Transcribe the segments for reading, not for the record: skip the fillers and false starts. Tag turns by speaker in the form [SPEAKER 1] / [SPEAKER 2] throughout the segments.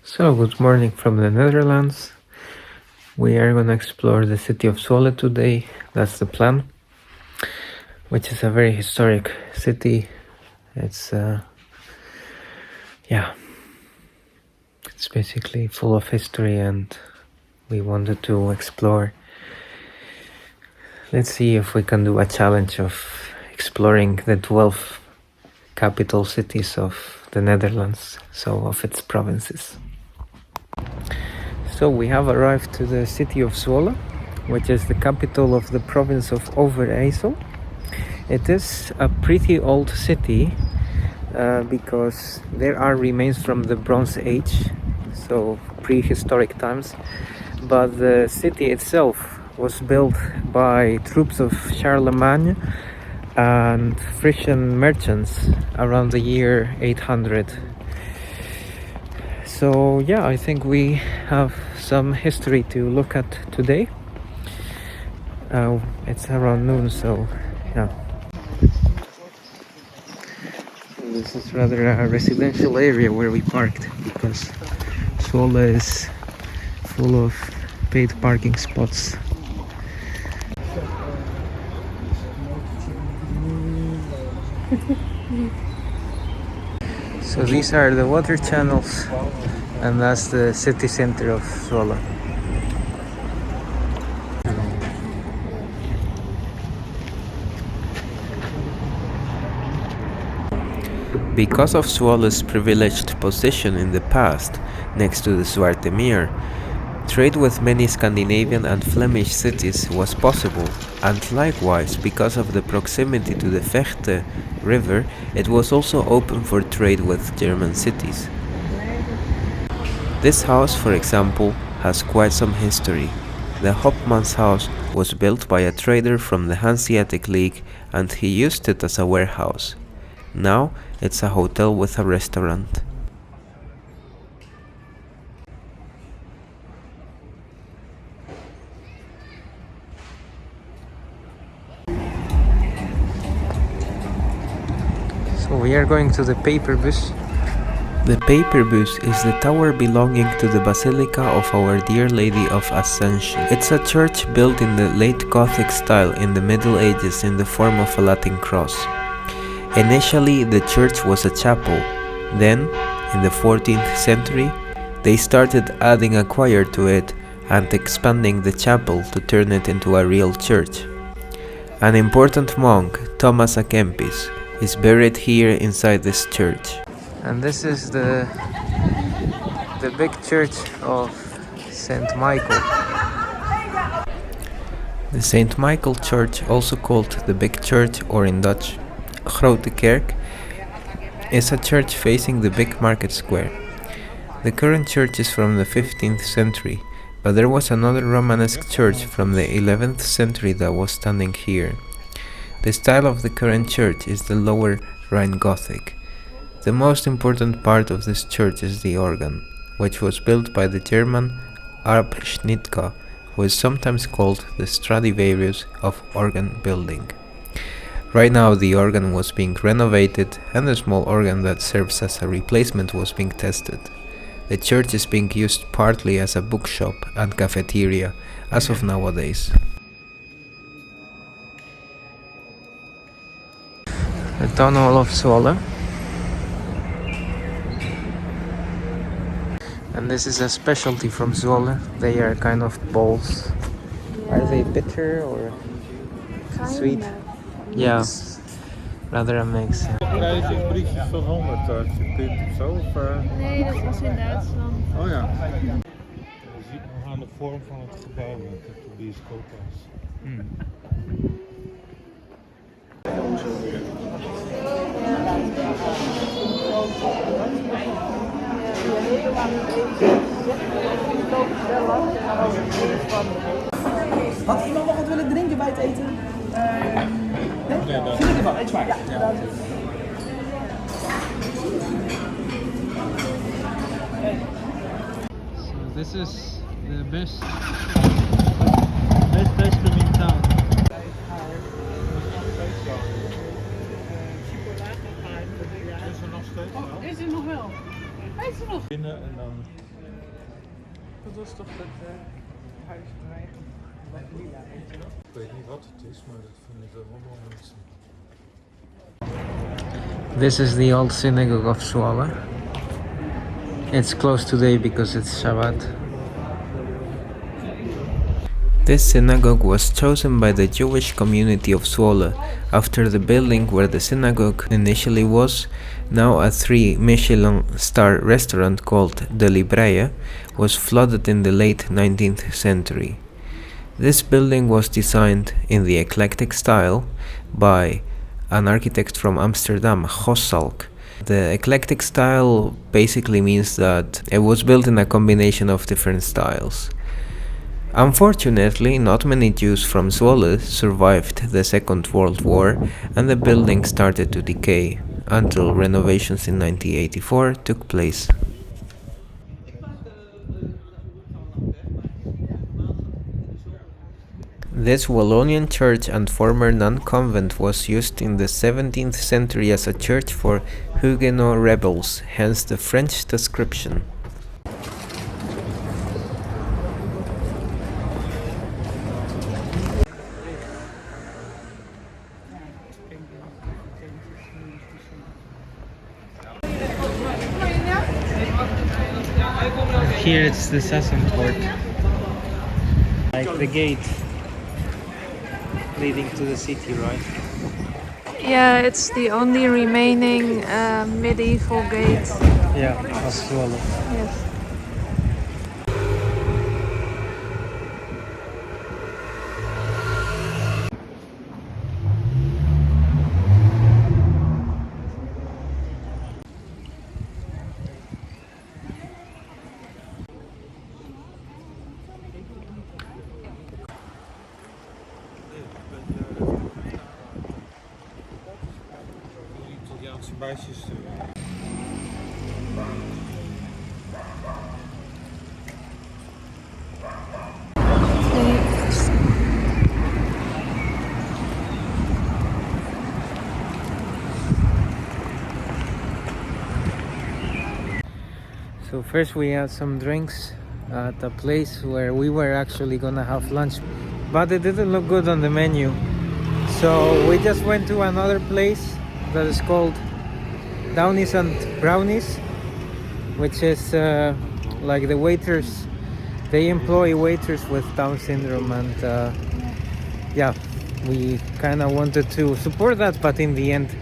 [SPEAKER 1] So, good morning from the Netherlands. We are going to explore the city of Zwolle today. That's the plan, which is a very historic city. It's it's basically full of history, and we wanted to explore. Let's see if we can do a challenge of exploring the 12 capital cities of the Netherlands, so of its provinces. So we have arrived to the city of Zwolle, which is the capital of the province of Overijssel. It is a pretty old city because there are remains from the Bronze Age, so prehistoric times, but the city itself was built by troops of Charlemagne and Frisian merchants around the year 800. So yeah, I think we have some history to look at today. It's around noon, so yeah. This is rather a residential area where we parked because Zwolle is full of paid parking spots. So these are the water channels, and that's the city center of Zwolle. Because of Zwolle's privileged position in the past, next to the Zwarte Meer, trade with many Scandinavian and Flemish cities was possible, and likewise, because of the proximity to the Vechte river, it was also open for trade with German cities. This house, for example, has quite some history. The Hopman's house was built by a trader from the Hanseatic League, and he used it as a warehouse. Now it's a hotel with a restaurant. So we are going to the paper bus. The paper bus is the tower belonging to the Basilica of Our Dear Lady of Ascension. It's a church built in the late Gothic style in the Middle Ages in the form of a Latin cross. Initially, the church was a chapel. Then, in the 14th century, they started adding a choir to it and expanding the chapel to turn it into a real church. An important monk, Thomas à Kempis, is buried here inside this church. And this is the big church of St. Michael. The St. Michael Church, also called the Big Church or in Dutch Grote Kerk, is a church facing the big market square. The current church is from the 15th century, but there was another Romanesque church from the 11th century that was standing here. The style of the current church is the lower Rhine Gothic. The most important part of this church is the organ, which was built by the German Arp Schnittke, who is sometimes called the Stradivarius of organ building. Right now the organ was being renovated and a small organ that serves as a replacement was being tested. The church is being used partly as a bookshop and cafeteria as of nowadays. The town hall of Zwolle. And this is a specialty from Zwolle. They are kind of balls. Are they bitter or sweet? Ja, rather a mix.
[SPEAKER 2] Prijs in briefjes van 100 als je pint of zo? Of,
[SPEAKER 3] Nee, dat was in Duitsland.
[SPEAKER 2] Oh ja. Je ziet nog aan de vorm van het gebouw dat het een bioscoop is.
[SPEAKER 4] Had iemand nog wat willen drinken bij het eten? Nee? Vind ik ervan, eet smaak. Ja.
[SPEAKER 1] So this is the best
[SPEAKER 2] Best room in town. Is er nog steeds wel?
[SPEAKER 3] Is er nog wel? Is er nog?
[SPEAKER 2] Binnen en dan
[SPEAKER 4] Dat was toch het huis van eigen. Met lila, weet je wel.
[SPEAKER 2] Ik weet niet wat het is, maar dat vinden we allemaal mensen.
[SPEAKER 1] This is the old synagogue of Zwolle. It's closed today because it's Shabbat. This synagogue was chosen by the Jewish community of Zwolle after the building where the synagogue initially was, now a 3-Michelin star restaurant called De Libreie, was flooded in the late 19th century. This building was designed in the eclectic style by an architect from Amsterdam, Gossalk. The eclectic style basically means that it was built in a combination of different styles. Unfortunately, not many Jews from Zwolle survived the Second World War, and the building started to decay until renovations in 1984 took place. This Wallonian church and former nun-convent was used in the 17th century as a church for Huguenot rebels, hence the French description. Here it's the Sassenpoort, like the gate leading to the city, right?
[SPEAKER 3] Yeah, it's the only remaining medieval gate.
[SPEAKER 1] Yeah, of Zwolle.
[SPEAKER 3] Yes.
[SPEAKER 2] Italiaanse meisjes.
[SPEAKER 1] So first we had some drinks at a place where we were actually gonna have lunch, but it didn't look good on the menu. So we just went to another place that is called Brownies and Downies, which is like the waiters, they employ waiters with Down syndrome, and yeah, we kind of wanted to support that, but in the end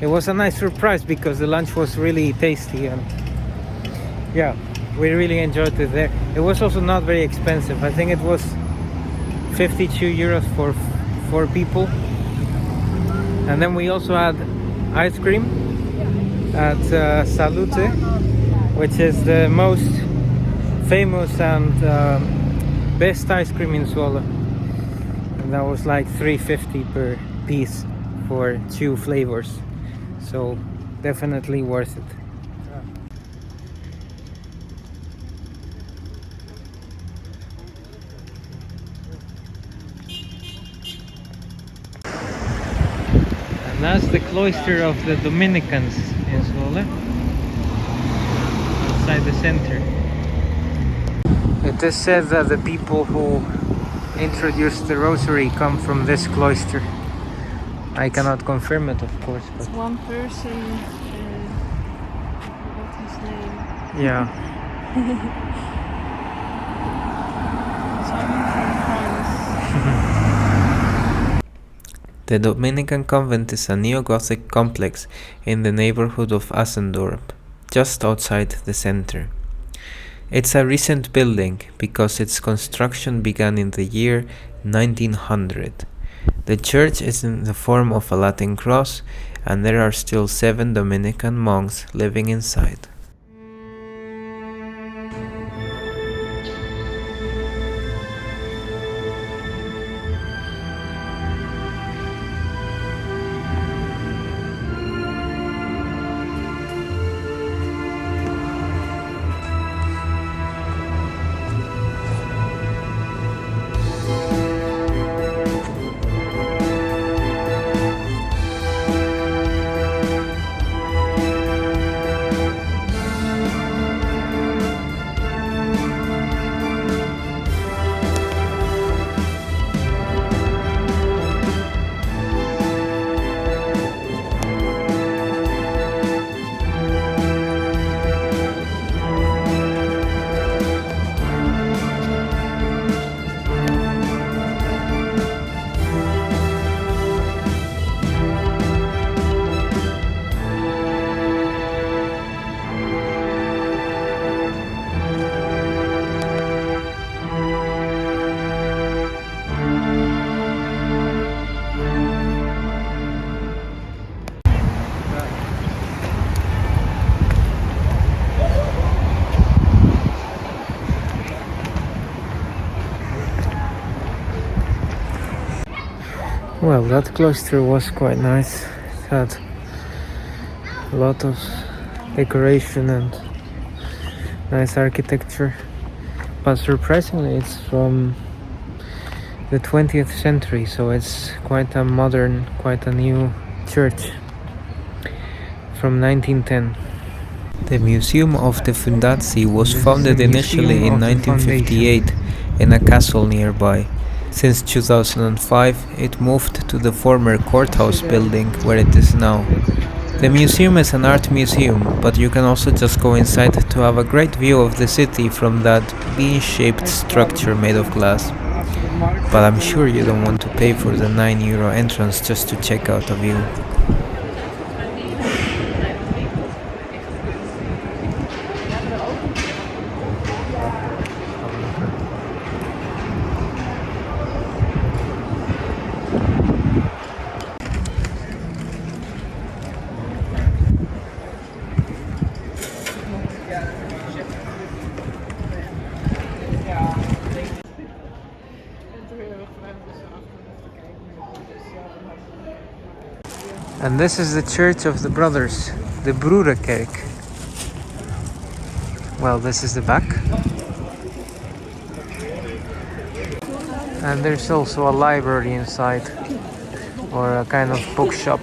[SPEAKER 1] it was a nice surprise because the lunch was really tasty, and yeah, we really enjoyed it there. It was also not very expensive. I think it was 52 euros for 4 people. And then we also had ice cream at Salute, which is the most famous and best ice cream in Zwolle. And that was like 3.50 per piece for 2 flavors. So definitely worth it. And that's the cloister of the Dominicans in Zwolle, outside the center. It is said that the people who introduced the rosary come from this cloister. I cannot confirm it, of course, but
[SPEAKER 3] It's one person. What's his name?
[SPEAKER 1] yeah.
[SPEAKER 3] Someone from France.
[SPEAKER 1] The Dominican convent is a neo-Gothic complex in the neighborhood of Asendorp, just outside the center. It's a recent building because its construction began in the year 1900. The church is in the form of a Latin cross, and there are still 7 Dominican monks living inside. Well, that cloister was quite nice. It had a lot of decoration and nice architecture, but surprisingly it's from the 20th century, so it's quite a modern, quite a new church from 1910. The Museum of the Fundatie was founded initially in 1958 in a castle nearby. Since 2005, it moved to the former courthouse building where it is now. The museum is an art museum, but you can also just go inside to have a great view of the city from that V-shaped structure made of glass. But I'm sure you don't want to pay for the €9 entrance just to check out a view. And this is the Church of the Brothers, the Broederkerk. Well, this is the back. And there's also a library inside, or a kind of bookshop.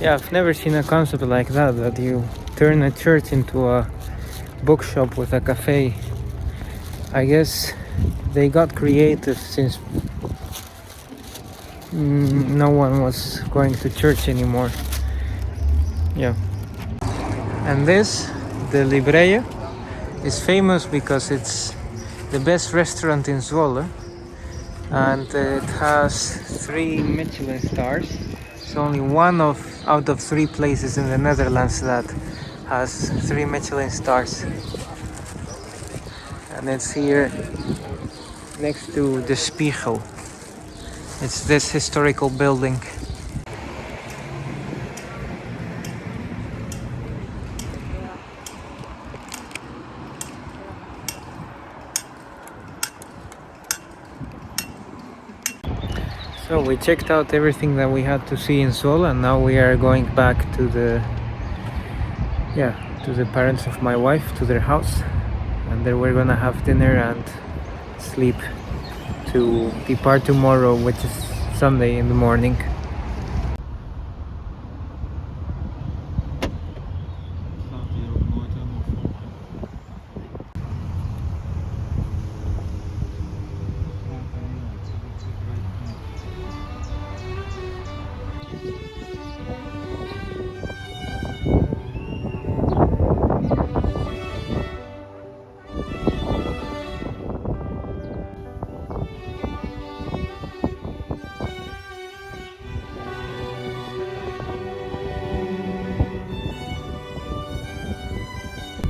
[SPEAKER 1] Yeah, I've never seen a concept like that you turn a church into a bookshop with a cafe. I guess they got creative since no one was going to church anymore. Yeah. And this, the Libreia, is famous because it's the best restaurant in Zwolle, and it has 3 Michelin stars. It's only one out of 3 places in the Netherlands that has 3 Michelin stars. And it's here next to the Spiegel. It's this historical building. So we checked out everything that we had to see in Zwolle, and now we are going back to the parents of my wife, to their house, and there we're gonna have dinner and sleep to depart tomorrow, which is Sunday in the morning.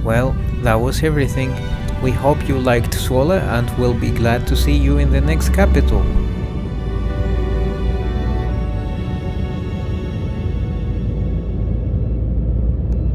[SPEAKER 1] Well, that was everything. We hope you liked Zwolle and we'll be glad to see you in the next capital.